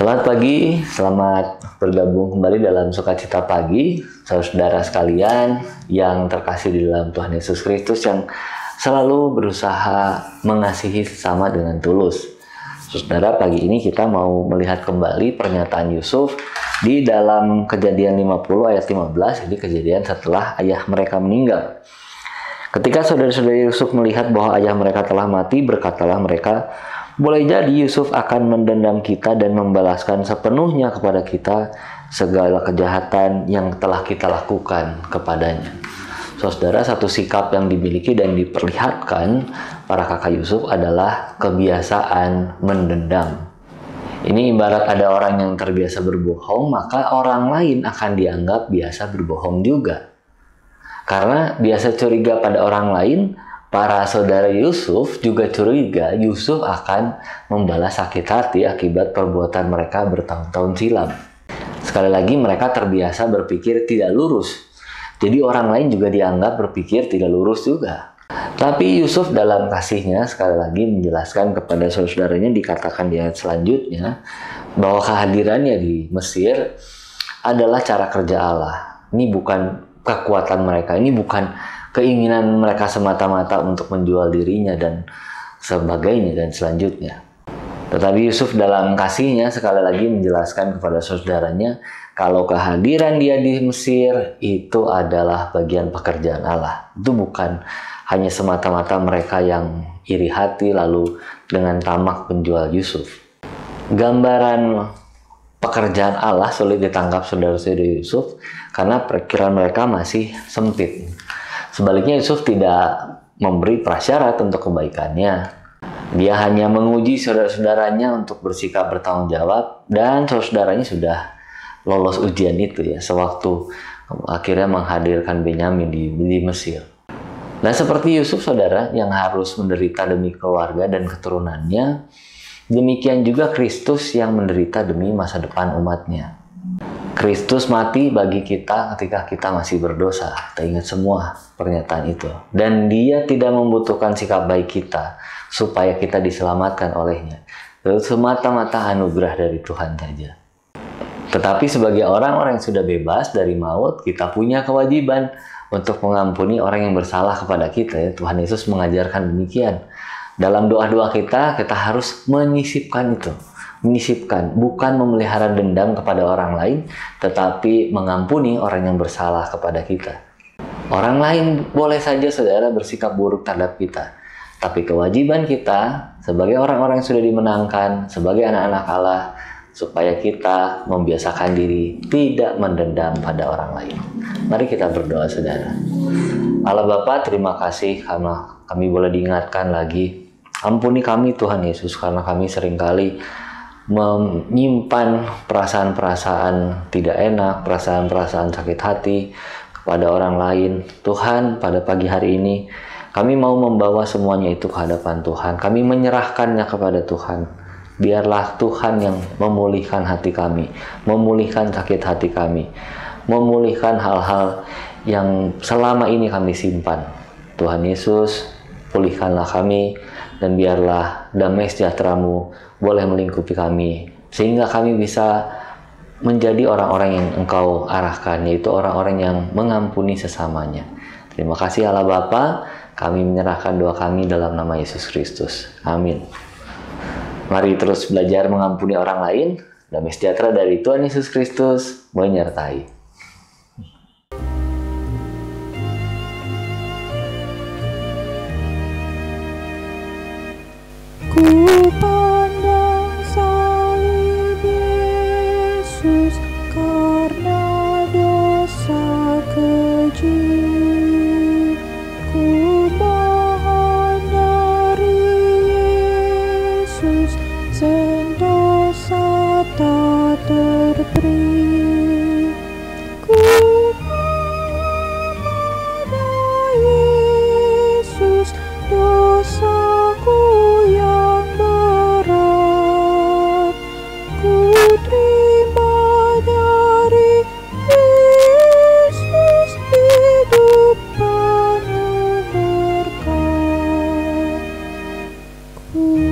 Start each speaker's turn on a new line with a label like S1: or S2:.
S1: Selamat pagi, selamat bergabung kembali dalam Sukacita Pagi, saudara sekalian yang terkasih di dalam Tuhan Yesus Kristus yang selalu berusaha mengasihi sesama dengan tulus. Saudara, pagi ini kita mau melihat kembali pernyataan Yusuf di dalam Kejadian 50 ayat 15, ini kejadian setelah ayah mereka meninggal. Ketika saudara-saudara Yusuf melihat bahwa ayah mereka telah mati, berkatalah mereka, boleh jadi Yusuf akan mendendam kita dan membalaskan sepenuhnya kepada kita segala kejahatan yang telah kita lakukan kepadanya. Saudara, satu sikap yang dimiliki dan diperlihatkan para kakak Yusuf adalah kebiasaan mendendam. Ini ibarat ada orang yang terbiasa berbohong, maka orang lain akan dianggap biasa berbohong juga. Karena biasa curiga pada orang lain, para saudara Yusuf juga curiga Yusuf akan membalas sakit hati akibat perbuatan mereka bertahun-tahun silam. Sekali lagi mereka terbiasa berpikir tidak lurus. Jadi orang lain juga dianggap berpikir tidak lurus juga. Tapi Yusuf dalam kasihnya sekali lagi menjelaskan kepada saudara-saudaranya, dikatakan di ayat selanjutnya bahwa kehadirannya di Mesir adalah cara kerja Allah. Ini bukan kekuatan mereka, ini bukan keinginan mereka semata-mata untuk menjual dirinya dan sebagainya dan selanjutnya. Tetapi Yusuf dalam kasihnya sekali lagi menjelaskan kepada saudaranya kalau kehadiran dia di Mesir itu adalah bagian pekerjaan Allah. Itu bukan hanya semata-mata mereka yang iri hati lalu dengan tamak menjual Yusuf. Gambaran pekerjaan Allah sulit ditangkap saudara-saudara Yusuf karena perkiraan mereka masih sempit. Sebaliknya Yusuf tidak memberi prasyarat untuk kebaikannya. Dia hanya menguji saudara-saudaranya untuk bersikap bertanggung jawab, dan saudara-saudaranya sudah lolos ujian itu ya sewaktu akhirnya menghadirkan Benyamin di Mesir. Nah, seperti Yusuf saudara yang harus menderita demi keluarga dan keturunannya, demikian juga Kristus yang menderita demi masa depan umatnya. Kristus mati bagi kita ketika kita masih berdosa. Kita ingat semua pernyataan itu. Dan dia tidak membutuhkan sikap baik kita supaya kita diselamatkan olehnya. Itu semata-mata anugerah dari Tuhan saja. Tetapi sebagai orang-orang yang sudah bebas dari maut, kita punya kewajiban untuk mengampuni orang yang bersalah kepada kita. Ya. Tuhan Yesus mengajarkan demikian. Dalam doa-doa kita harus menyisipkan itu. Menyisipkan, bukan memelihara dendam kepada orang lain, tetapi mengampuni orang yang bersalah kepada kita. Orang lain boleh saja saudara bersikap buruk terhadap kita, tapi kewajiban kita sebagai orang-orang yang sudah dimenangkan, sebagai anak-anak Allah, supaya kita membiasakan diri tidak mendendam pada orang lain. Mari kita berdoa saudara. Allah Bapa, terima kasih karena kami boleh diingatkan lagi. Ampuni kami Tuhan Yesus, karena kami seringkali menyimpan perasaan-perasaan tidak enak, perasaan-perasaan sakit hati kepada orang lain. Tuhan, pada pagi hari ini kami mau membawa semuanya itu ke hadapan Tuhan. Kami menyerahkannya kepada Tuhan. Biarlah Tuhan yang memulihkan hati kami, memulihkan sakit hati kami, memulihkan hal-hal yang selama ini kami simpan. Tuhan Yesus, pulihkanlah kami, dan biarlah damai sejahtera-Mu boleh melingkupi kami, sehingga kami bisa menjadi orang-orang yang Engkau arahkan, yaitu orang-orang yang mengampuni sesamanya. Terima kasih Allah Bapa, kami menyerahkan doa kami dalam nama Yesus Kristus. Amin. Mari terus belajar mengampuni orang lain. Damai sejahtera dari Tuhan Yesus Kristus menyertai.
S2: Ku pandang salib Yesus karena dosa keji. Ku mohon dari Yesus, sendosa tak terperi. Ku mohon pada Yesus, dosaku yang berat. Ku terima dari Yesus hidup penuh berkat. Ku